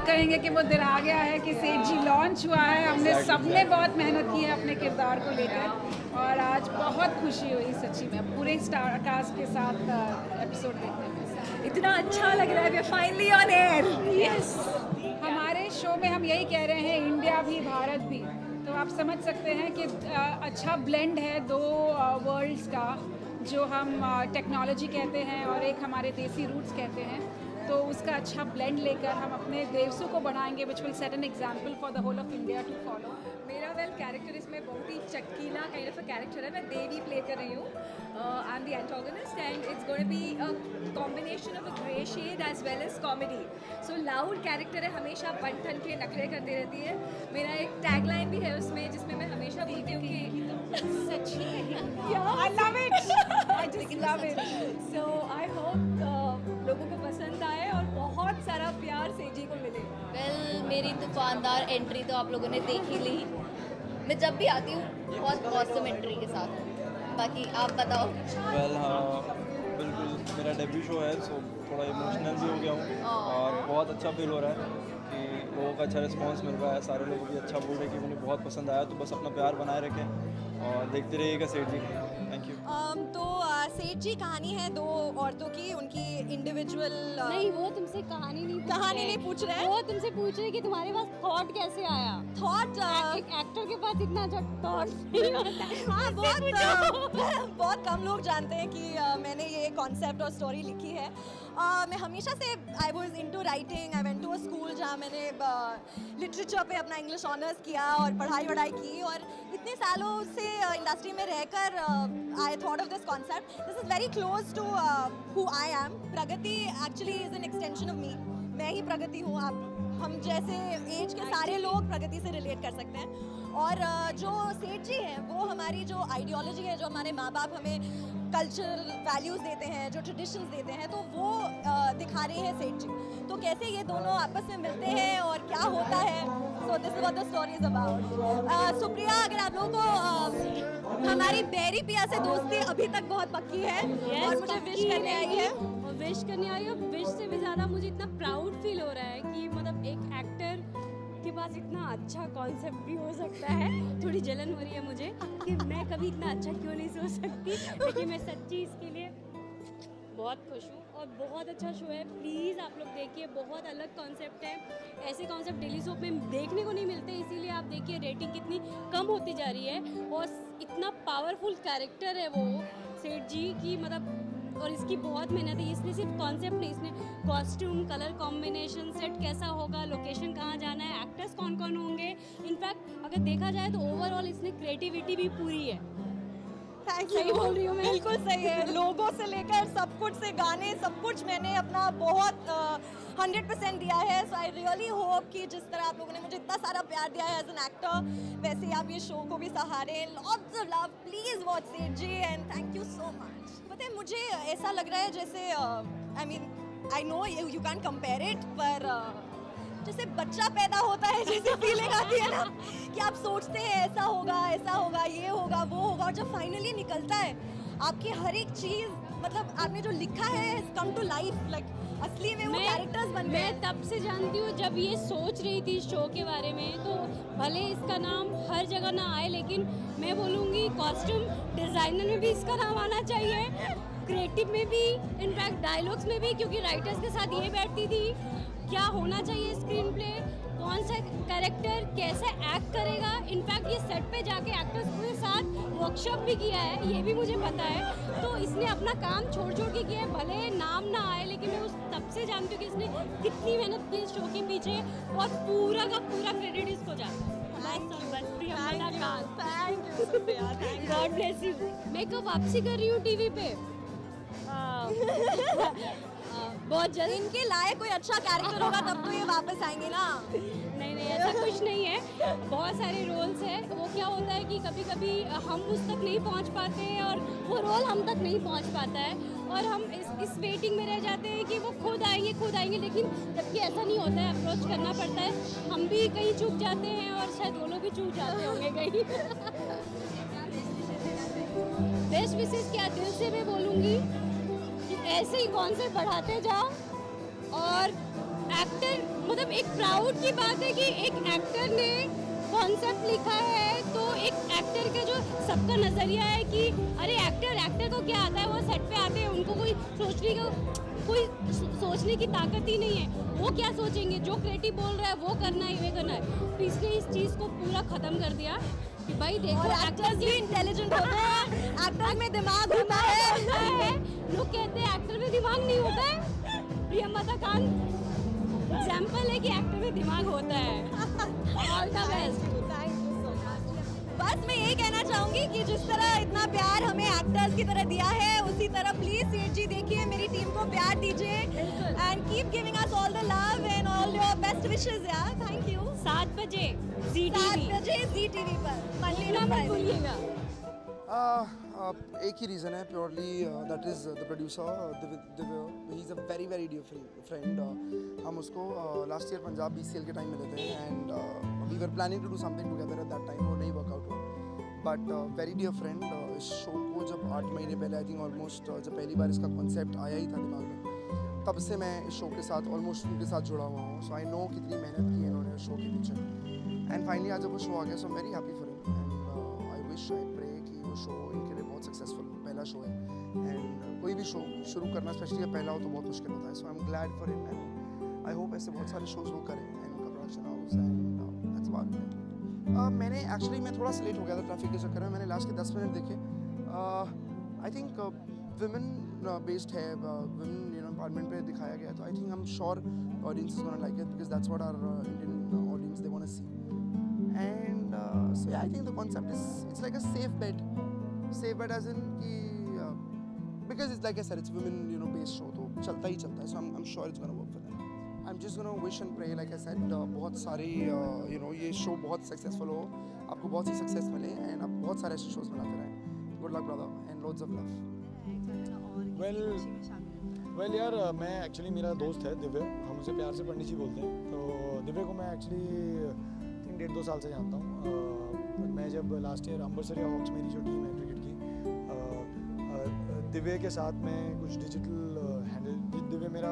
कहेंगे कि वो दिन आ गया है कि सेठ जी लॉन्च हुआ है। हमने सबने बहुत मेहनत की है अपने किरदार को लेकर और आज बहुत खुशी हुई सच्ची में पूरे स्टार कास्ट के साथ एपिसोड देखने में। इतना अच्छा लग रहा है, we are finally on air. Yes, हमारे शो में हम यही कह रहे हैं, इंडिया भी भारत भी, तो आप समझ सकते हैं कि अच्छा ब्लेंड है दो वर्ल्ड्स का, जो हम टेक्नोलॉजी कहते हैं और एक हमारे देसी रूट्स कहते हैं, तो उसका अच्छा ब्लेंड लेकर हम अपने देवसू को बनाएंगे, which will set an example for the whole of India to follow. मेरा कैरेक्टर इसमें बहुत ही चटकीला काइंड ऑफ अ कैरेक्टर है। मैं देवी प्ले कर रही हूँ, I am the antagonist and it's going to be a combination of a grey shade as well as comedy. So loud character है, हमेशा बन ठन के नखरे करती रहती है। मेरा एक टैगलाइन भी है उसमें जिसमें मैं हमेशा बोलती हूँ कि सच्ची I love it, I just love it. So I hope लोगों को पसंद आए और बहुत सारा प्यार सेठी को मिले। वेल, मेरी तूफानदार एंट्री तो आप लोगों ने देख ही ली। मैं जब भी आती हूँ बहुत ऑसम एंट्री के साथ। बाकी आप बताओ। वेल हाँ, बिल्कुल मेरा डेब्यू शो है, सो थोड़ा इमोशनल भी हो गया हूँ और बहुत अच्छा फील हो रहा है कि लोगों का अच्छा रिस्पांस मिल रहा है। सारे लोग भी अच्छा बोल रहे हैं कि उन्हें बहुत पसंद आया, तो बस अपना प्यार बनाए रखें और देखते रहिएगा सेठ जी। Thank you. तो सेठ जी कहानी है दो औरतों की, उनकी इंडिविजुअल नहीं, वो तुमसे कहानी नहीं पूछ रहे हैं, वो तुमसे पूछ रहे कि तुम्हारे पास थॉट कैसे आया। थॉट एक एक्टर के पास इतना अच्छा थॉट नहीं होता है। हाँ, बहुत कम लोग जानते हैं कि मैंने ये कॉन्सेप्ट और स्टोरी लिखी है। मैं हमेशा से I was into writing. I went to a school जहाँ मैंने लिटरेचर पे अपना इंग्लिश ऑनर्स किया और पढ़ाई वढ़ाई की, और इतने सालों से इंडस्ट्री में रहकर I thought of this concept. This is very close to who I am. Pragati actually is an extension of me. मैं ही प्रगति हूँ। आप हम जैसे एज के सारे लोग प्रगति से रिलेट कर सकते हैं। और जो सेठ जी हैं वो हमारी जो आइडियोलॉजी है, जो हमारे माँ बाप हमें कल्चरल वैल्यूज़ देते हैं, जो ट्रेडिशंस देते हैं, तो वो दिखा रहे हैं सेठ जी। तो कैसे ये दोनों आपस में मिलते हैं और क्या होता है, so this is what the story is about. Supriya, अगर आप लोगों को हमारी बेरी पिया से दोस्ती अभी तक बहुत पक्की है और मुझे विश करने आई है। और विश करने आई है, विश से भी ज़्यादा मुझे इतना प्राउड फील हो रहा है कि मतलब एक एक्टर के पास इतना अच्छा कॉन्सेप्ट भी हो सकता है। थोड़ी जलन हो रही है मुझे कि मैं कभी इतना अच्छा क्यों नहीं सोच सकती, लेकिन मैं सच्ची इसके लिए बहुत खुश हूँ और बहुत अच्छा शो है। प्लीज़ आप लोग देखिए, बहुत अलग कॉन्सेप्ट है। ऐसे कॉन्सेप्ट डेली सोप में देखने को नहीं मिलते, इसीलिए आप देखिए रेटिंग कितनी कम होती जा रही है। और इतना पावरफुल कैरेक्टर है वो सेठ जी की, मतलब और इसकी बहुत मेहनत है। इसने सिर्फ कॉन्सेप्ट नहीं, इसने कॉस्ट्यूम, कलर कॉम्बिनेशन, सेट कैसा होगा, लोकेशन कहाँ जाना है, एक्टर्स कौन कौन होंगे, इनफैक्ट अगर देखा जाए तो ओवरऑल इसने क्रिएटिविटी भी पूरी है। Thank you. सही बोल रही हूँ मैं? बिल्कुल सही है। लोगों से लेकर सब कुछ से गाने, सब कुछ मैंने अपना बहुत 100% दिया है। सो आई रियली होप कि जिस तरह आप लोगों ने मुझे इतना सारा प्यार दिया है एज एन एक्टर, वैसे ही आप ये शो को भी सहारे। Lots of love, please watch Seth ji and thank you so much. पता है, मुझे ऐसा लग रहा है जैसे I mean I know you can compare it, पर जैसे बच्चा पैदा होता है जैसे फीलिंग आती है ना कि आप सोचते हैं ऐसा होगा, ये होगा, वो होगा, और जब फाइनली निकलता है आपकी हर एक चीज़, मतलब आपने जो लिखा है कम टू लाइफ, लाइक असली में वो कैरेक्टर्स बन गए। मैं तब से जानती हूँ, जब ये सोच रही थी शो के बारे में, तो भले इसका नाम हर जगह ना आए, लेकिन मैं बोलूँगी कॉस्ट्यूम डिज़ाइनर में भी इसका नाम आना चाहिए, क्रिएटिव में भी, इनफैक्ट डायलॉग्स में भी, क्योंकि राइटर्स के साथ ये बैठती थी क्या होना चाहिए स्क्रीन प्ले, कौन सा कैरेक्टर कैसे एक्ट करेगा। इनफैक्ट ये सेट पे जाके एक्टर्स के साथ वर्कशॉप भी किया है, ये भी मुझे पता है। तो इसने अपना काम छोड़ के किया है, भले नाम ना आए, लेकिन मैं उस तब से जानती हूँ कि इसने कितनी मेहनत की इस शो के पीछे, और पूरा का पूरा क्रेडिट इसको जाता है। God bless you. मैं कब वापसी कर रही हूँ टीवी पे, बहुत जल्द। इनके लायक कोई अच्छा कैरेक्टर होगा तब तो ये वापस आएंगे ना। नहीं, ऐसा कुछ नहीं है, बहुत सारे रोल्स हैं। वो क्या होता है कि कभी कभी हम उस तक नहीं पहुंच पाते हैं और वो रोल हम तक नहीं पहुंच पाता है, और हम इस वेटिंग में रह जाते हैं कि वो खुद आएंगे, लेकिन जबकि ऐसा नहीं होता है, अप्रोच करना पड़ता है। हम भी कहीं चूक जाते हैं और शायद वो लोग भी चूक जाते होंगे कहीं। बेस्ट विशेष क्या दिल से मैं बोलूँगी, ऐसे ही कॉन्सेप्ट बढ़ाते जाओ और एक्टर मतलब एक प्राउड की बात है कि एक एक्टर ने कॉन्सेप्ट लिखा है, तो एक एक्टर का जो सबका नज़रिया है कि अरे एक्टर को क्या आता है, वो सेट पे आते हैं, उनको कोई सोचने की ताकत ही नहीं है, वो क्या सोचेंगे, जो क्रिएटिव बोल रहा है वो करना है, ये करना है। तो इसलिए इस चीज़ को पूरा ख़त्म कर दिया कि भाई देखो एक्टर्स भी इंटेलिजेंट होते हैं, एक्टर में दिमाग होता है। लोग कहते हैं एक्टर में दिमाग नहीं होता है, प्रियंका खान एग्जाम्पल है कि एक्टर में दिमाग होता है। All the best. बस मैं यही कहना चाहूँगी कि जिस तरह इतना प्यार हमें एक्टर्स की तरह दिया है, उसी तरह प्लीज सेठ जी देखिए, मेरी टीम को प्यार दीजिए and keep giving us all the love and all your best wishes यार। Thank you. 7 बजे जी टीवी पर मंडे मत भूलिएगा। एक ही रीज़न है purely, that is the producer Divya. He is a very very dear friend. हम उसको लास्ट ईयर पंजाब BCL के टाइम मिले थे and we were planning to do something together at that time, वो नहीं वर्कआउट हुआ, बट वेरी डियर फ्रेंड। इस show को जब 8 महीने पहले आई थिंक ऑलमोस्ट जब पहली बार इसका कॉन्सेप्ट आया ही था दिमाग में, तब से मैं इस शो के साथ ऑलमोस्ट उनके साथ जुड़ा हुआ हूँ। सो आई नो कितनी मेहनत की है इन्होंने शो के पीछे, एंड फाइनली आज जब वो शो आ गया, so very happy for him and I wish I pray कि वो शो इनके लिए बहुत सक्सेसफुल पहला शो है। एंड कोई भी शो शुरू करना स्पेशली जब पहला हो तो बहुत मुश्किल होता है। So I am glad for him and I hope ऐसे बहुत सारे शोज वो करें एंड उनका production house and that's about it. मैंने एक्चुअली मैं थोड़ा लेट हो गया था ट्रैफिक के चक्कर में, मैंने लास्ट के 10 मिनट देखे। आई थिंक विमेन बेस्ड है, विमेन एम्पावरमेंट पे दिखाया गया, तो I think I am sure audience is gonna like it because that's what our Indian audience they want to see. And so I think the concept is it's like a safe bet as in कि because it's like I said it's women based show, तो चलता ही चलता है। So I am sure it's gonna work for them. I am just gonna wish and pray like I said, बहुत सारी ये show बहुत सक्सेसफुल हो, आपको बहुत सी सक्सेस मिले एंड आप बहुत सारे ऐसे शोज बनाते रहें। Good luck brother and loads of love. Well यार, मैं एक्चुअली, मेरा दोस्त है दिव्य, हम उसे प्यार से पंडित जी बोलते हैं। तो दिव्य को मैं एक्चुअली 1.5-2 साल से जानता हूँ। मैं जब लास्ट ईयर अम्बरसरिया हॉक्स मेरी जो टीम है क्रिकेट की, दिव्य के साथ मैं कुछ डिजिटल हैंडल, दिव्य मेरा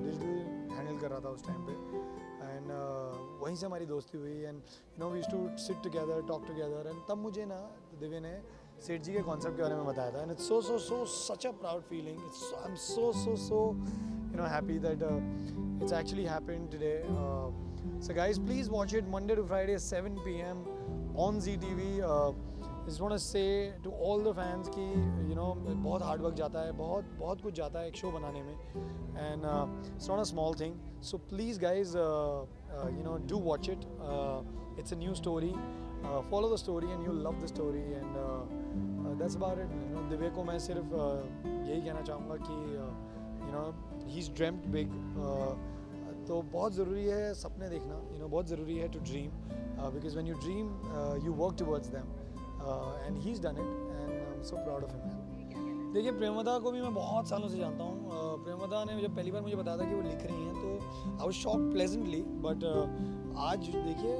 डिजिटल हैंडल कर रहा था उस टाइम पे, एंड वहीं से हमारी दोस्ती हुई and we used to sit together, talk together, and तब मुझे ना दिव्य ने सेठ जी के कॉन्सेप्ट के बारे में बताया था, and it's so such a proud feeling. I am so happy that it's actually happened today. So guys, please watch it Monday to Friday 7 PM on Zee TV. Just want to say to all the fans कि बहुत hard work जाता है, बहुत कुछ जाता है एक show बनाने में, and it's not a small thing. So please guys, do watch it. It's a new story. Follow the story and you'll love the story, and that's about it. Divya को मैं सिर्फ यही कहना चाहूँगा कि he's dreamt big. तो बहुत ज़रूरी है सपने देखना, बहुत ज़रूरी है to dream, because when you dream you work towards them, and he is done it and I am so proud of him. देखिए, प्रेमदा को भी मैं बहुत सालों से जानता हूँ। प्रेमदा ने जब पहली बार मुझे बताया था कि वो लिख रही हैं, तो I was shocked pleasantly, but आज देखिए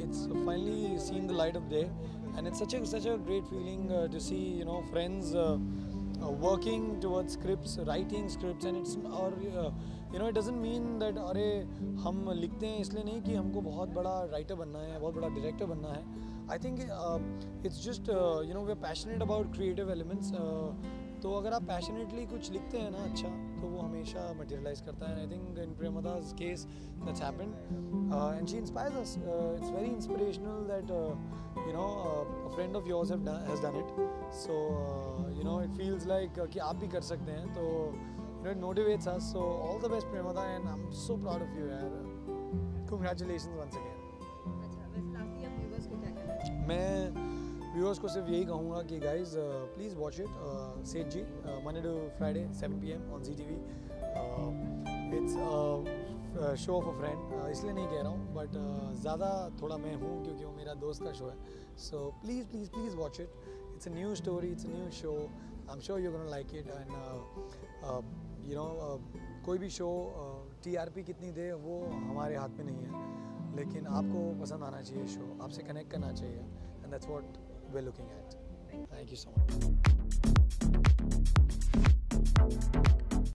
it's finally seen the light of day, and it's such a great feeling to see friends working towards scripts, writing scripts, and it's it doesn't mean that अरे हम लिखते हैं इसलिए नहीं कि हमको बहुत बड़ा राइटर बनना है, बहुत बड़ा डायरेक्टर बनना है। I think it's just we're passionate about creative elements. तो अगर आप पैशनेटली कुछ लिखते हैं ना अच्छा, तो वो हमेशा मटेरियलाइज करता है। आई थिंक इन प्रेमदा's case that's happened, and she inspires us. It's very inspirational that a friend of yours has done it. So it feels like कि आप भी कर सकते हैं, तो it motivates us. So all the best Premada, and I'm so proud of you यार. Congratulations once again. मैं viewers को सिर्फ यही कहूँगा कि guys please watch it, Seth ji, Monday to Friday 7 PM on Zee TV. It's show of a friend, इसलिए नहीं कह रहा हूँ, बट ज़्यादा थोड़ा मैं हूँ क्योंकि वो मेरा दोस्त का शो है. So please watch it. It's a new story, it's a new show. I am sure you gonna like it. And कोई भी शो TRP कितनी दे वो हमारे हाथ में नहीं है, लेकिन आपको पसंद आना चाहिए शो, आपसे कनेक्ट करना चाहिए, and that's what we're looking at. Thank you so much.